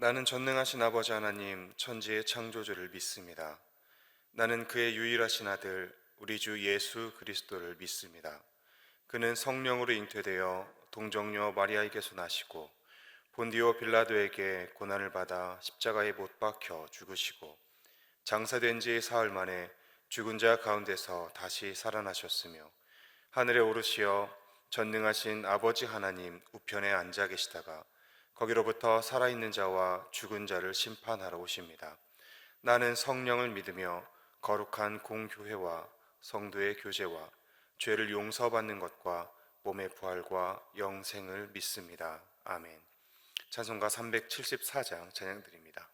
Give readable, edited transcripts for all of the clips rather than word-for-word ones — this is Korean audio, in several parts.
나는 전능하신 아버지 하나님 천지의 창조주를 믿습니다. 나는 그의 유일하신 아들 우리 주 예수 그리스도를 믿습니다. 그는 성령으로 잉태되어 동정녀 마리아에게서 나시고 본디오 빌라도에게 고난을 받아 십자가에 못 박혀 죽으시고 장사된 지 사흘 만에 죽은 자 가운데서 다시 살아나셨으며 하늘에 오르시어 전능하신 아버지 하나님 우편에 앉아 계시다가 거기로부터 살아있는 자와 죽은 자를 심판하러 오십니다. 나는 성령을 믿으며 거룩한 공교회와 성도의 교제와 죄를 용서받는 것과 몸의 부활과 영생을 믿습니다. 아멘. 찬송가 374장 찬양드립니다.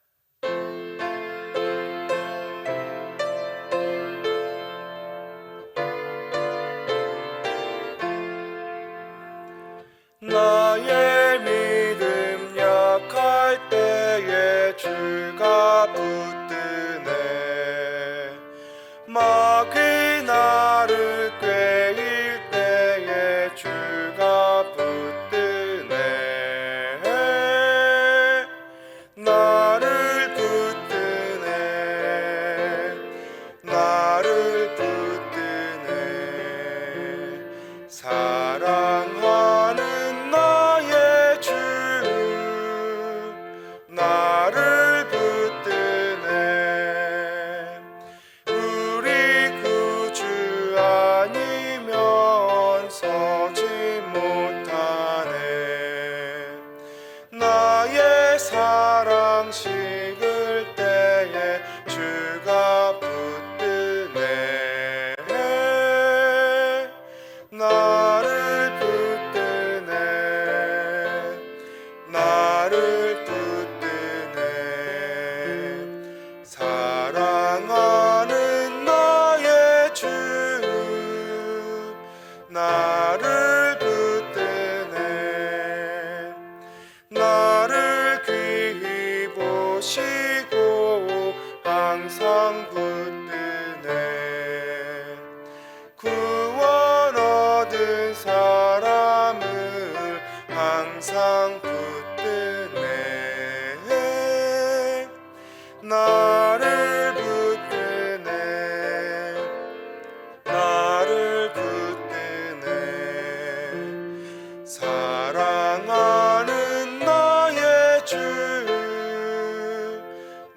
나의 믿음 약할 때에 주가 붙드네. 마귀 나를 꾀일 때에 주가 붙드네. 나를 붙드네. 나를 붙드네. 사랑하는 나의 주 나를 붙드네. 우리 구주 아니면 서지 못하네. 나의 사랑 식을 때에 주가 붙드네. 나를 붙드네. 나를 붙드네. 사랑하는 나의 주 나를 붙드네. 나를 귀히 보시고 항상 붙드네. 구원 얻은 사람을 항상 붙드네. 나를 붙드네. 나를 붙드네. 사랑하는 나의 주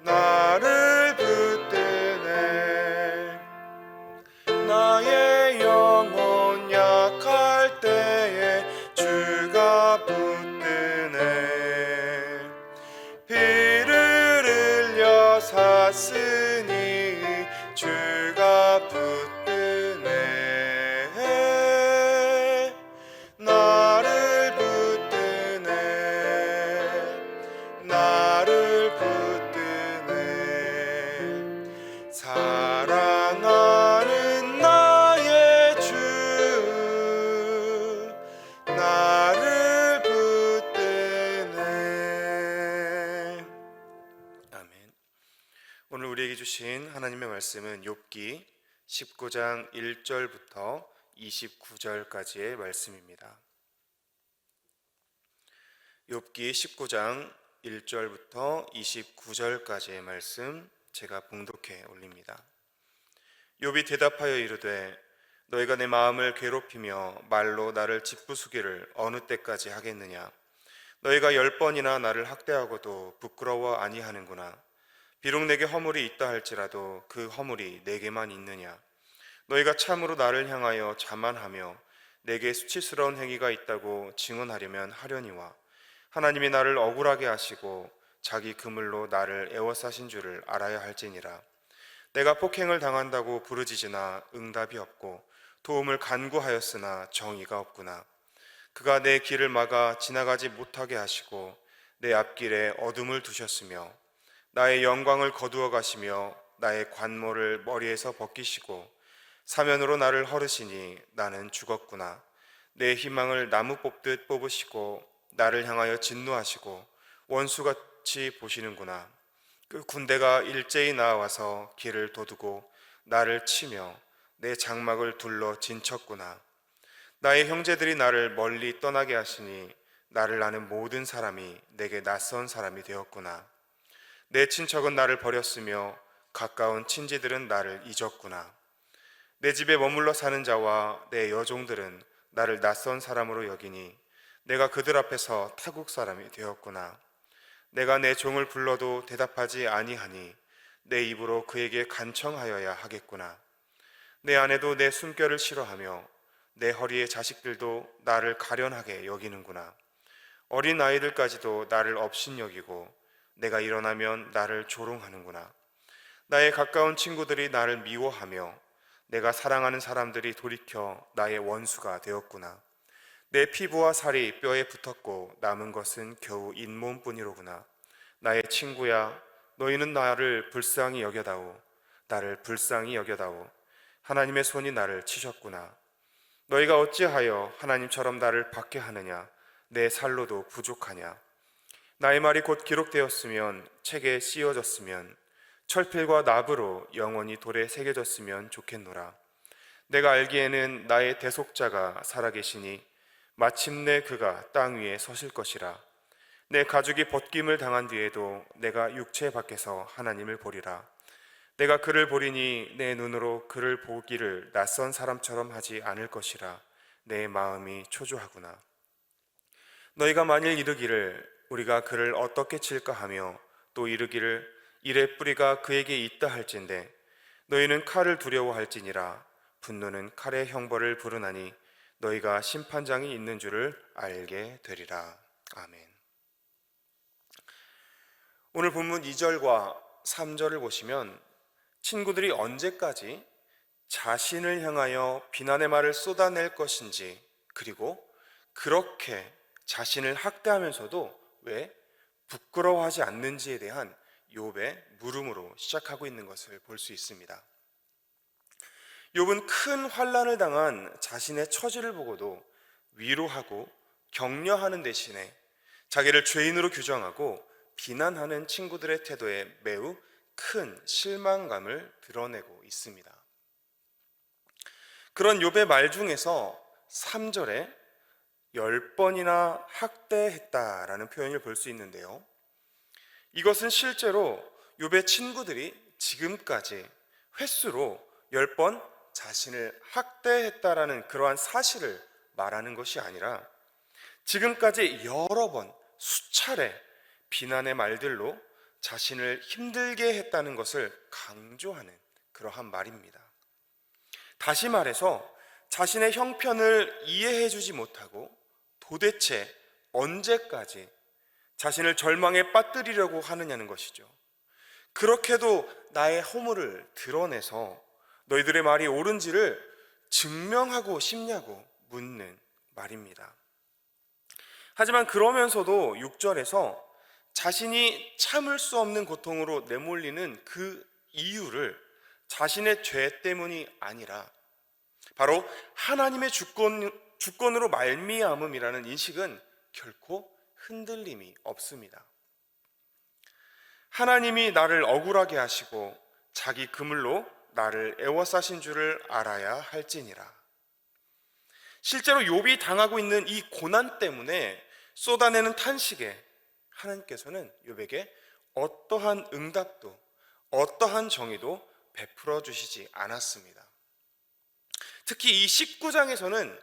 나를 붙드네. 나의 영혼 약할 때에 주가 붙드네. 피를 흘려 샀으니 주가 붙드네. 나를 붙드네. 나를 붙드네. 사랑하는 나의 주 나를 붙드네. 아멘. 오늘 우리에게 주신 하나님의 말씀은 욥기 19장 1절부터 29절까지의 말씀입니다. 욥기 19장 1절부터 29절까지의 말씀 제가 봉독해 올립니다. 욥이 대답하여 이르되 너희가 내 마음을 괴롭히며 말로 나를 짓부수기를 어느 때까지 하겠느냐. 너희가 10번이나 나를 학대하고도 부끄러워 아니하는구나. 비록 내게 허물이 있다 할지라도 그 허물이 내게만 있느냐. 너희가 참으로 나를 향하여 자만하며 내게 수치스러운 행위가 있다고 증언하려면 하려니와 하나님이 나를 억울하게 하시고 자기 그물로 나를 애워싸신 줄을 알아야 할지니라. 내가 폭행을 당한다고 부르짖으나 응답이 없고 도움을 간구하였으나 정의가 없구나. 그가 내 길을 막아 지나가지 못하게 하시고 내 앞길에 어둠을 두셨으며 나의 영광을 거두어 가시며 나의 관모를 머리에서 벗기시고 사면으로 나를 헐으시니 나는 죽었구나. 내 희망을 나무 뽑듯 뽑으시고 나를 향하여 진노하시고 원수같이 보시는구나. 그 군대가 일제히 나와서 길을 도두고 나를 치며 내 장막을 둘러 진쳤구나. 나의 형제들이 나를 멀리 떠나게 하시니 나를 아는 모든 사람이 내게 낯선 사람이 되었구나. 내 친척은 나를 버렸으며 가까운 친지들은 나를 잊었구나. 내 집에 머물러 사는 자와 내 여종들은 나를 낯선 사람으로 여기니 내가 그들 앞에서 타국 사람이 되었구나. 내가 내 종을 불러도 대답하지 아니하니 내 입으로 그에게 간청하여야 하겠구나. 내 아내도 내 숨결을 싫어하며 내 허리의 자식들도 나를 가련하게 여기는구나. 어린 아이들까지도 나를 업신여기고 내가 일어나면 나를 조롱하는구나. 나의 가까운 친구들이 나를 미워하며 내가 사랑하는 사람들이 돌이켜 나의 원수가 되었구나. 내 피부와 살이 뼈에 붙었고 남은 것은 겨우 잇몸뿐이로구나. 나의 친구야, 너희는 나를 불쌍히 여겨다오. 나를 불쌍히 여겨다오. 하나님의 손이 나를 치셨구나. 너희가 어찌하여 하나님처럼 나를 받게 하느냐? 내 살로도 부족하냐? 나의 말이 곧 기록되었으면, 책에 씌워졌으면, 철필과 납으로 영원히 돌에 새겨졌으면 좋겠노라. 내가 알기에는 나의 대속자가 살아계시니 마침내 그가 땅 위에 서실 것이라. 내 가죽이 벗김을 당한 뒤에도 내가 육체 밖에서 하나님을 보리라. 내가 그를 보리니 내 눈으로 그를 보기를 낯선 사람처럼 하지 않을 것이라. 내 마음이 초조하구나. 너희가 만일 이르기를 우리가 그를 어떻게 칠까 하며 또 이르기를 이래 뿌리가 그에게 있다 할진대 너희는 칼을 두려워할지니라. 분노는 칼의 형벌을 부르나니 너희가 심판장이 있는 줄을 알게 되리라. 아멘. 오늘 본문 2절과 3절을 보시면 친구들이 언제까지 자신을 향하여 비난의 말을 쏟아낼 것인지, 그리고 그렇게 자신을 학대하면서도 왜 부끄러워하지 않는지에 대한 욥의 물음으로 시작하고 있는 것을 볼 수 있습니다. 욥은 큰 환난을 당한 자신의 처지를 보고도 위로하고 격려하는 대신에 자기를 죄인으로 규정하고 비난하는 친구들의 태도에 매우 큰 실망감을 드러내고 있습니다. 그런 욥의 말 중에서 3절에 10번이나 학대했다라는 표현을 볼 수 있는데요. 이것은 실제로 욥의 친구들이 지금까지 횟수로 10번 자신을 학대했다라는 그러한 사실을 말하는 것이 아니라 지금까지 여러 번 수차례 비난의 말들로 자신을 힘들게 했다는 것을 강조하는 그러한 말입니다. 다시 말해서 자신의 형편을 이해해 주지 못하고 도대체 언제까지 자신을 절망에 빠뜨리려고 하느냐는 것이죠. 그렇게도 나의 허물을 드러내서 너희들의 말이 옳은지를 증명하고 싶냐고 묻는 말입니다. 하지만 그러면서도 6절에서 자신이 참을 수 없는 고통으로 내몰리는 그 이유를 자신의 죄 때문이 아니라 바로 하나님의 주권으로 말미암음이라는 인식은 결코 흔들림이 없습니다. 하나님이 나를 억울하게 하시고 자기 그물로 나를 애워싸신 줄을 알아야 할지니라. 실제로 욥이 당하고 있는 이 고난 때문에 쏟아내는 탄식에 하나님께서는 욥에게 어떠한 응답도 어떠한 정의도 베풀어 주시지 않았습니다. 특히 이 19장에서는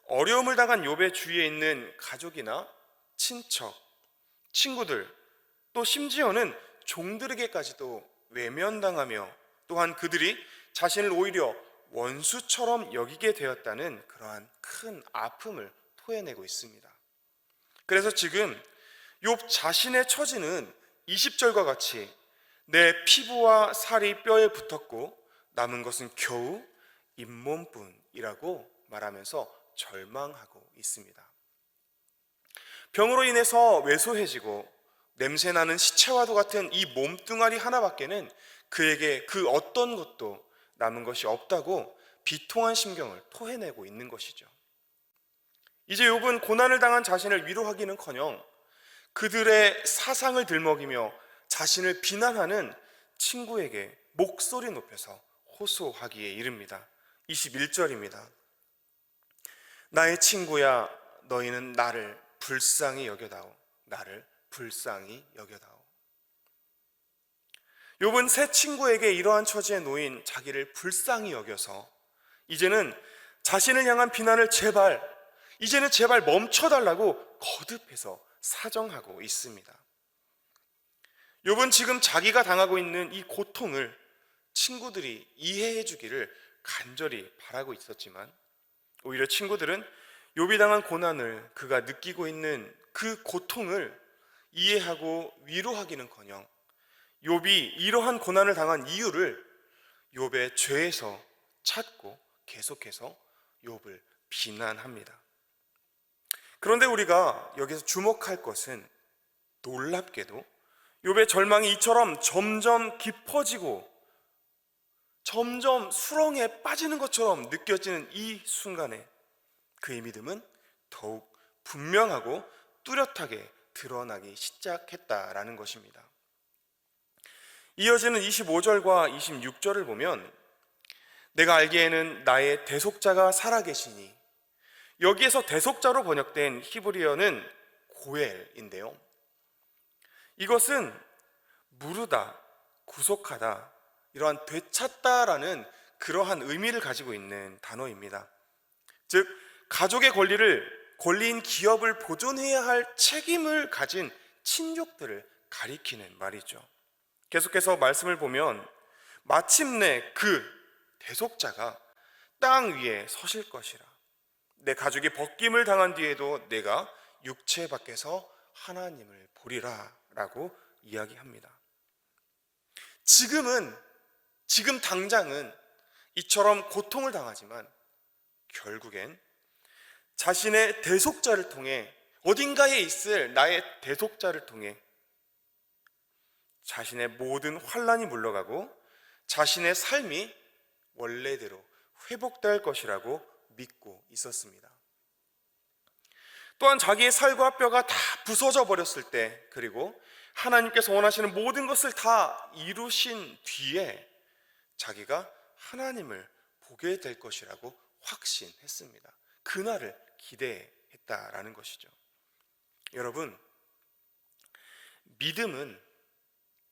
어려움을 당한 욥의 주위에 있는 가족이나 친척, 친구들, 또 심지어는 종들에게까지도 외면당하며 또한 그들이 자신을 오히려 원수처럼 여기게 되었다는 그러한 큰 아픔을 토해내고 있습니다. 그래서 지금 욥 자신의 처지는 20절과 같이 내 피부와 살이 뼈에 붙었고 남은 것은 겨우 잇몸뿐이라고 말하면서 절망하고 있습니다. 병으로 인해서 왜소해지고 냄새나는 시체와도 같은 이 몸뚱아리 하나밖에는 그에게 그 어떤 것도 남은 것이 없다고 비통한 심경을 토해내고 있는 것이죠. 이제 욥은 고난을 당한 자신을 위로하기는커녕 그들의 사상을 들먹이며 자신을 비난하는 친구에게 목소리 높여서 호소하기에 이릅니다. 21절입니다. 나의 친구야, 너희는 나를 불쌍히 여겨다오. 나를 불쌍히 여겨다오. 욥은 새 친구에게 이러한 처지에 놓인 자기를 불쌍히 여겨서 이제는 자신을 향한 비난을 이제는 제발 멈춰달라고 거듭해서 사정하고 있습니다. 욥은 지금 자기가 당하고 있는 이 고통을 친구들이 이해해 주기를 간절히 바라고 있었지만 오히려 친구들은 욥이 당한 고난을, 그가 느끼고 있는 그 고통을 이해하고 위로하기는커녕 욥이 이러한 고난을 당한 이유를 욥의 죄에서 찾고 계속해서 욥을 비난합니다. 그런데 우리가 여기서 주목할 것은 놀랍게도 욥의 절망이 이처럼 점점 깊어지고 점점 수렁에 빠지는 것처럼 느껴지는 이 순간에 그의 믿음은 더욱 분명하고 뚜렷하게 드러나기 시작했다라는 것입니다. 이어지는 25절과 26절을 보면 내가 알기에는 나의 대속자가 살아계시니, 여기에서 대속자로 번역된 히브리어는 고엘인데요, 이것은 무르다, 구속하다, 이러한 되찾다라는 그러한 의미를 가지고 있는 단어입니다. 즉 가족의 권리인 기업을 보존해야 할 책임을 가진 친족들을 가리키는 말이죠. 계속해서 말씀을 보면 마침내 그 대속자가 땅 위에 서실 것이라. 내 가족이 벗김을 당한 뒤에도 내가 육체 밖에서 하나님을 보리라 라고 이야기합니다. 지금 당장은 이처럼 고통을 당하지만 결국엔 자신의 대속자를 통해, 어딘가에 있을 나의 대속자를 통해 자신의 모든 환난이 물러가고 자신의 삶이 원래대로 회복될 것이라고 믿고 있었습니다. 또한 자기의 살과 뼈가 다 부서져 버렸을 때, 그리고 하나님께서 원하시는 모든 것을 다 이루신 뒤에 자기가 하나님을 보게 될 것이라고 확신했습니다. 그날을 기대했다라는 것이죠. 여러분,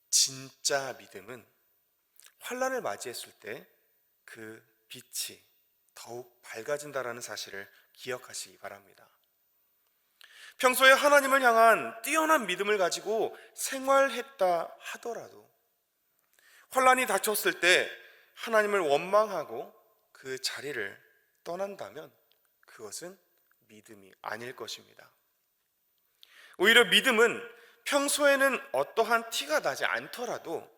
진짜 믿음은 환난을 맞이했을 때 그 빛이 더욱 밝아진다라는 사실을 기억하시기 바랍니다. 평소에 하나님을 향한 뛰어난 믿음을 가지고 생활했다 하더라도 환난이 닥쳤을 때 하나님을 원망하고 그 자리를 떠난다면 그것은 믿음이 아닐 것입니다. 오히려 믿음은 평소에는 어떠한 티가 나지 않더라도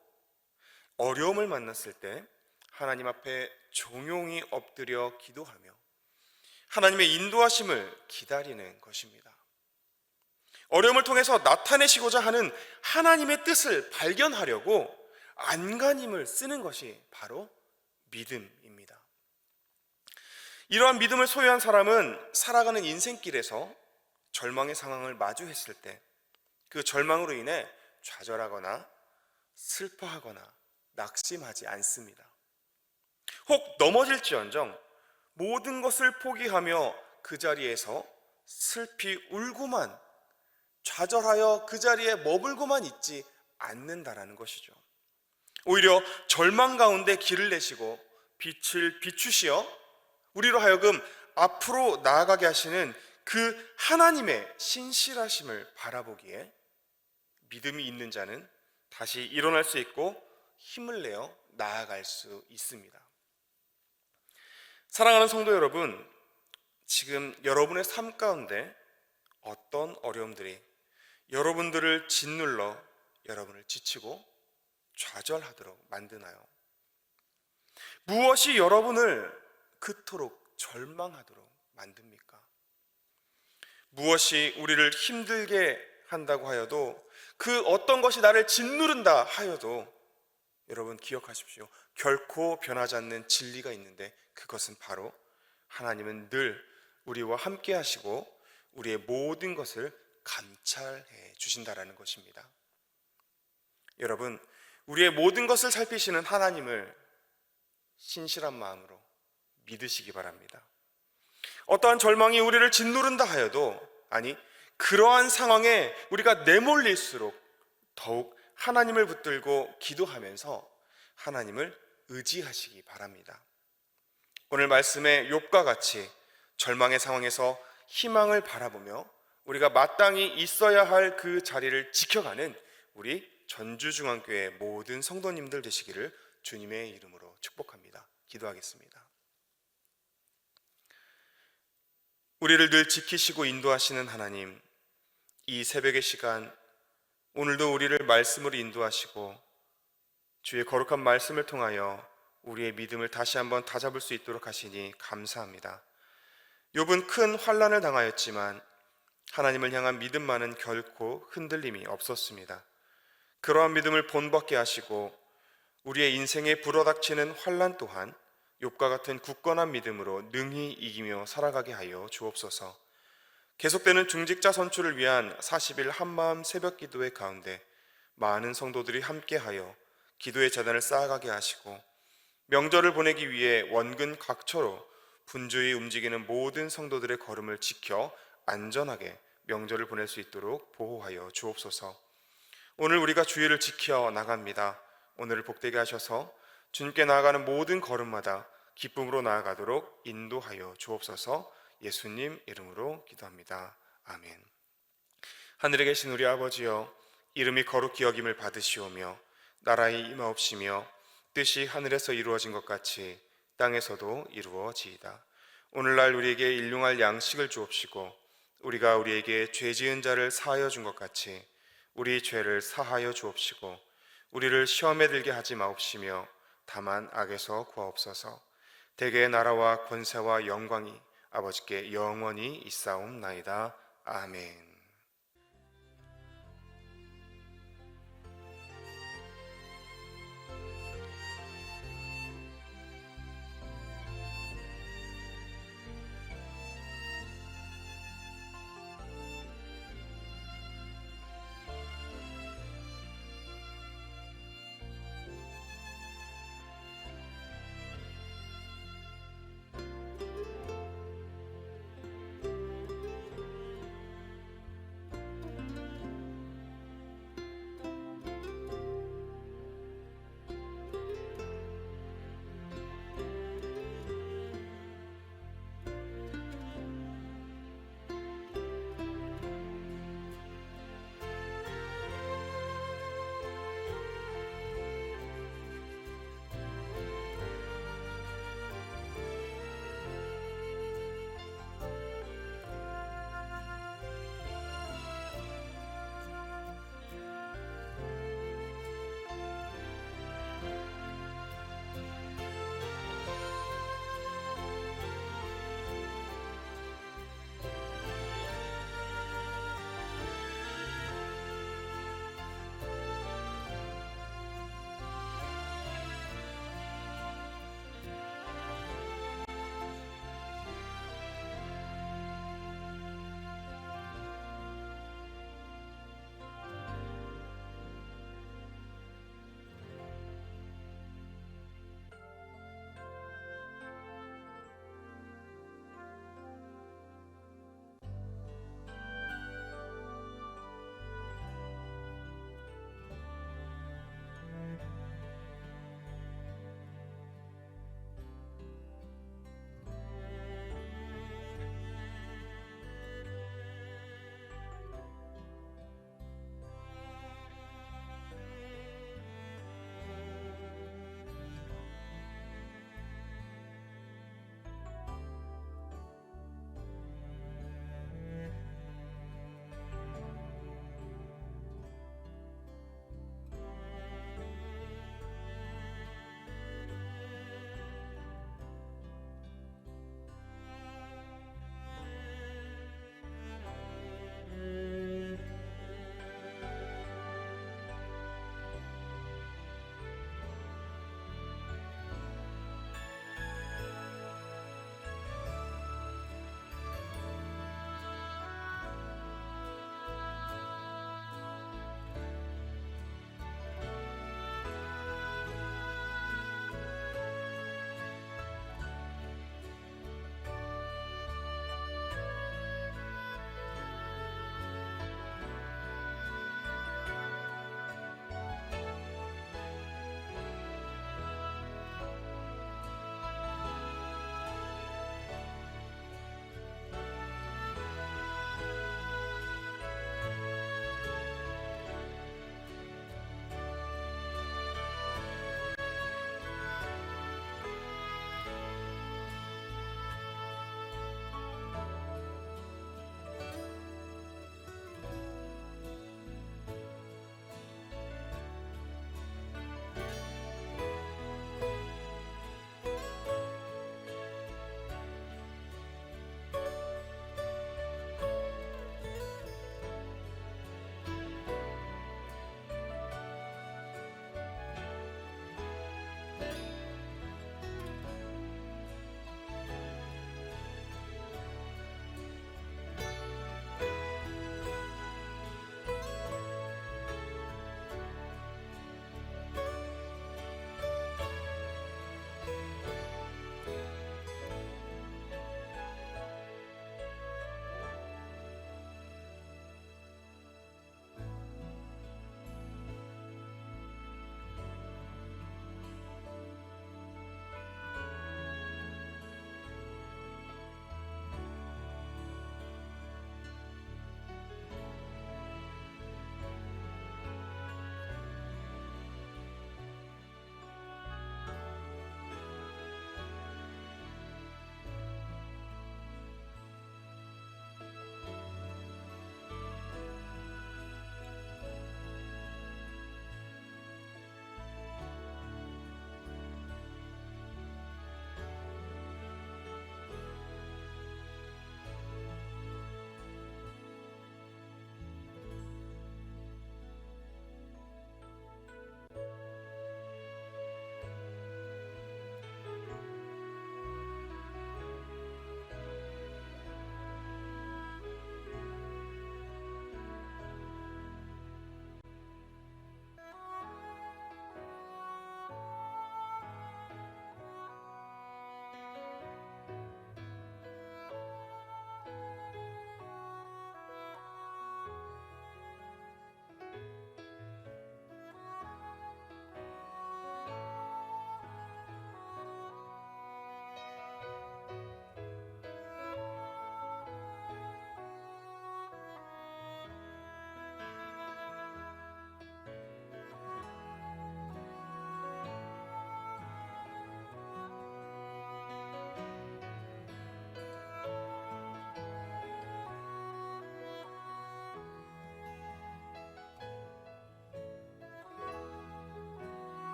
어려움을 만났을 때 하나님 앞에 종용이 엎드려 기도하며 하나님의 인도하심을 기다리는 것입니다. 어려움을 통해서 나타내시고자 하는 하나님의 뜻을 발견하려고 안간힘을 쓰는 것이 바로 믿음입니다. 이러한 믿음을 소유한 사람은 살아가는 인생길에서 절망의 상황을 마주했을 때 그 절망으로 인해 좌절하거나 슬퍼하거나 낙심하지 않습니다. 혹 넘어질지언정 모든 것을 포기하며 그 자리에서 슬피 울고만, 좌절하여 그 자리에 머물고만 있지 않는다라는 것이죠. 오히려 절망 가운데 길을 내시고 빛을 비추시어 우리로 하여금 앞으로 나아가게 하시는 그 하나님의 신실하심을 바라보기에 믿음이 있는 자는 다시 일어날 수 있고 힘을 내어 나아갈 수 있습니다. 사랑하는 성도 여러분, 지금 여러분의 삶 가운데 어떤 어려움들이 여러분들을 짓눌러 여러분을 지치고 좌절하도록 만드나요? 무엇이 여러분을 그토록 절망하도록 만듭니까? 무엇이 우리를 힘들게 한다고 하여도, 그 어떤 것이 나를 짓누른다 하여도 여러분 기억하십시오. 결코 변하지 않는 진리가 있는데 그것은 바로 하나님은 늘 우리와 함께 하시고 우리의 모든 것을 감찰해 주신다라는 것입니다. 여러분, 우리의 모든 것을 살피시는 하나님을 신실한 마음으로 믿으시기 바랍니다. 어떠한 절망이 우리를 짓누른다 하여도, 아니 그러한 상황에 우리가 내몰릴수록 더욱 하나님을 붙들고 기도하면서 하나님을 의지하시기 바랍니다. 오늘 말씀의 욥과 같이 절망의 상황에서 희망을 바라보며 우리가 마땅히 있어야 할 그 자리를 지켜가는 우리 전주중앙교회 모든 성도님들 되시기를 주님의 이름으로 축복합니다. 기도하겠습니다. 우리를 늘 지키시고 인도하시는 하나님, 이 새벽의 시간 오늘도 우리를 말씀으로 인도하시고 주의 거룩한 말씀을 통하여 우리의 믿음을 다시 한번 다잡을 수 있도록 하시니 감사합니다. 욥은 큰 환난을 당하였지만 하나님을 향한 믿음만은 결코 흔들림이 없었습니다. 그러한 믿음을 본받게 하시고 우리의 인생에 불어닥치는 환난 또한 욥과 같은 굳건한 믿음으로 능히 이기며 살아가게 하여 주옵소서. 계속되는 중직자 선출을 위한 40일 한마음 새벽 기도회 가운데 많은 성도들이 함께하여 기도의 재단을 쌓아가게 하시고 명절을 보내기 위해 원근 각처로 분주히 움직이는 모든 성도들의 걸음을 지켜 안전하게 명절을 보낼 수 있도록 보호하여 주옵소서. 오늘 우리가 주의를 지켜 나갑니다. 오늘을 복되게 하셔서 주님께 나아가는 모든 걸음마다 기쁨으로 나아가도록 인도하여 주옵소서. 예수님 이름으로 기도합니다. 아멘. 하늘에 계신 우리 아버지여, 이름이 거룩히 여김을 받으시오며 나라의 임하옵시며 뜻이 하늘에서 이루어진 것 같이 땅에서도 이루어지이다. 오늘날 우리에게 일용할 양식을 주옵시고 우리가 우리에게 죄 지은 자를 사하여 준 것 같이 우리 죄를 사하여 주옵시고 우리를 시험에 들게 하지 마옵시며 다만 악에서 구하옵소서. 대개의 나라와 권세와 영광이 아버지께 영원히 있사옵나이다. 아멘.